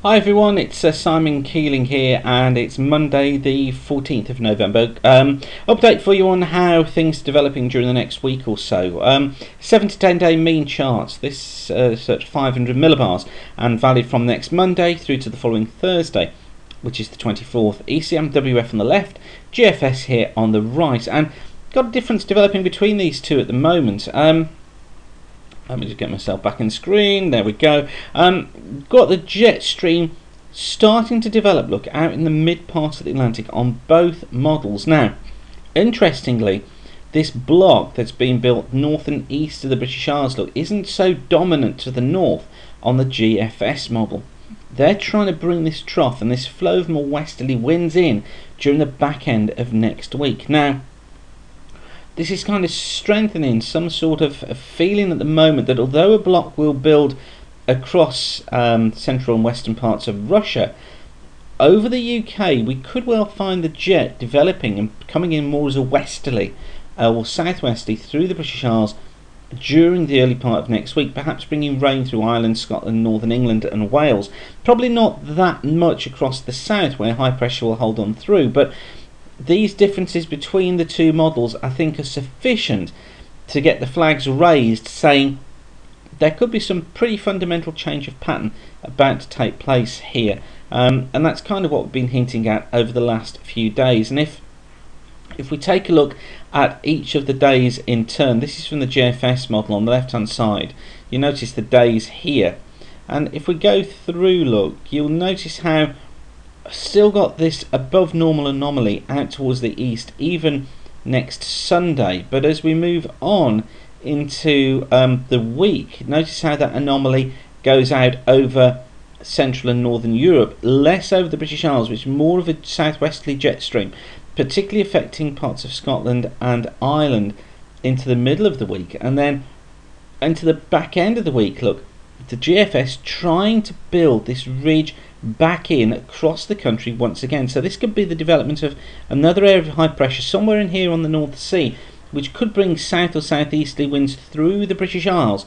Hi everyone, it's Simon Keeling here, and it's Monday the 14th of November. Update for you on how things are developing during the next week or so. 7 to 10 day mean charts, this search 500 millibars and valid from next Monday through to the following Thursday, which is the 24th. ECMWF on the left, GFS here on the right, and got a difference developing between these two at the moment. Let me just get myself back in the screen. There we go. Got the jet stream starting to develop, look, out in the mid part of the Atlantic on both models. Now, interestingly, this block that's been built north and east of the British Isles, look, isn't so dominant to the north on the GFS model. They're trying to bring this trough and this flow of more westerly winds in during the back end of next week. Now, this is kind of strengthening some sort of a feeling at the moment that although a block will build across central and western parts of Russia, over the UK we could well find the jet developing and coming in more as a westerly or southwesterly through the British Isles during the early part of next week, perhaps bringing rain through Ireland, Scotland, Northern England and Wales. Probably not that much across the south where high pressure will hold on through, but these differences between the two models I think are sufficient to get the flags raised, saying there could be some pretty fundamental change of pattern about to take place here, and that's kind of what we've been hinting at over the last few days. And if we take a look at each of the days in turn, this is from the GFS model on the left hand side. You notice the days here, and if we go through, look, you'll notice how still got this above normal anomaly out towards the east even next Sunday, but as we move on into the week, notice how that anomaly goes out over central and northern Europe, less over the British Isles, which is more of a southwesterly jet stream, particularly affecting parts of Scotland and Ireland into the middle of the week. And then into the back end of the week, look, the GFS trying to build this ridge back in across the country once again. So this could be the development of another area of high pressure somewhere in here on the North Sea, which could bring south or southeasterly winds through the British Isles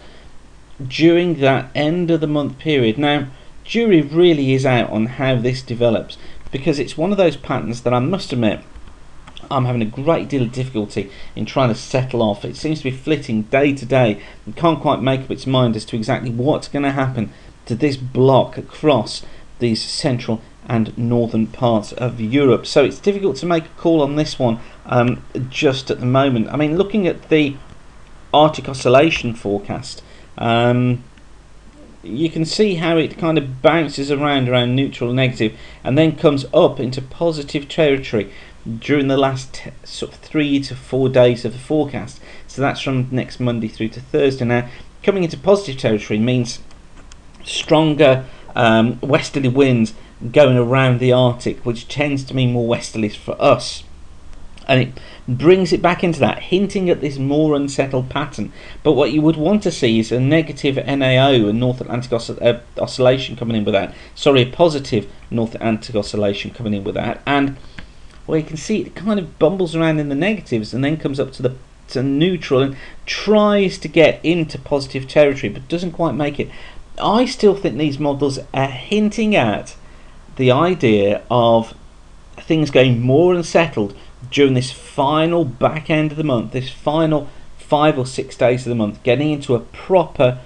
during that end of the month period. Now, jury really is out on how this develops, because it's one of those patterns that I must admit I'm having a great deal of difficulty in trying to settle off. It seems to be flitting day to day and can't quite make up its mind as to exactly what's going to happen to this block across these central and northern parts of Europe. So it's difficult to make a call on this one just at the moment. I mean, looking at the Arctic Oscillation forecast, you can see how it kind of bounces around neutral, negative, and then comes up into positive territory during the last sort of 3 to 4 days of the forecast. So that's from next Monday through to Thursday. Now, coming into positive territory means stronger westerly winds going around the Arctic, which tends to mean more westerlies for us, and it brings it back into that, hinting at this more unsettled pattern. But what you would want to see is a negative NAO, a North Atlantic Oscillation coming in with that. Sorry, a positive North Atlantic Oscillation coming in with that. And well, you can see it kind of bumbles around in the negatives and then comes up to neutral and tries to get into positive territory, but doesn't quite make it. I still think these models are hinting at the idea of things going more unsettled during this final back end of the month, this final 5 or 6 days of the month, getting into a proper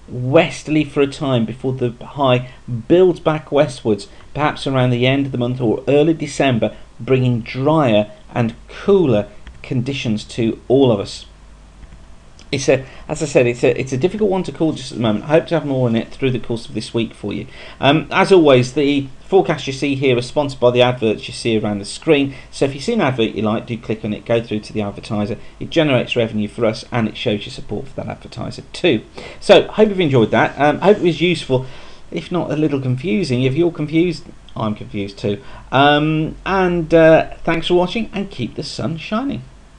westerly for a time before the high builds back westwards, perhaps around the end of the month or early December, bringing drier and cooler conditions to all of us. As I said, it's a difficult one to call just at the moment. I hope to have more on it through the course of this week for you. As always, the forecast you see here is sponsored by the adverts you see around the screen. So if you see an advert you like, do click on it, go through to the advertiser. It generates revenue for us and it shows your support for that advertiser too. So hope you've enjoyed that. Hope it was useful, if not a little confusing. If you're confused, I'm confused too. Thanks for watching, and keep the sun shining.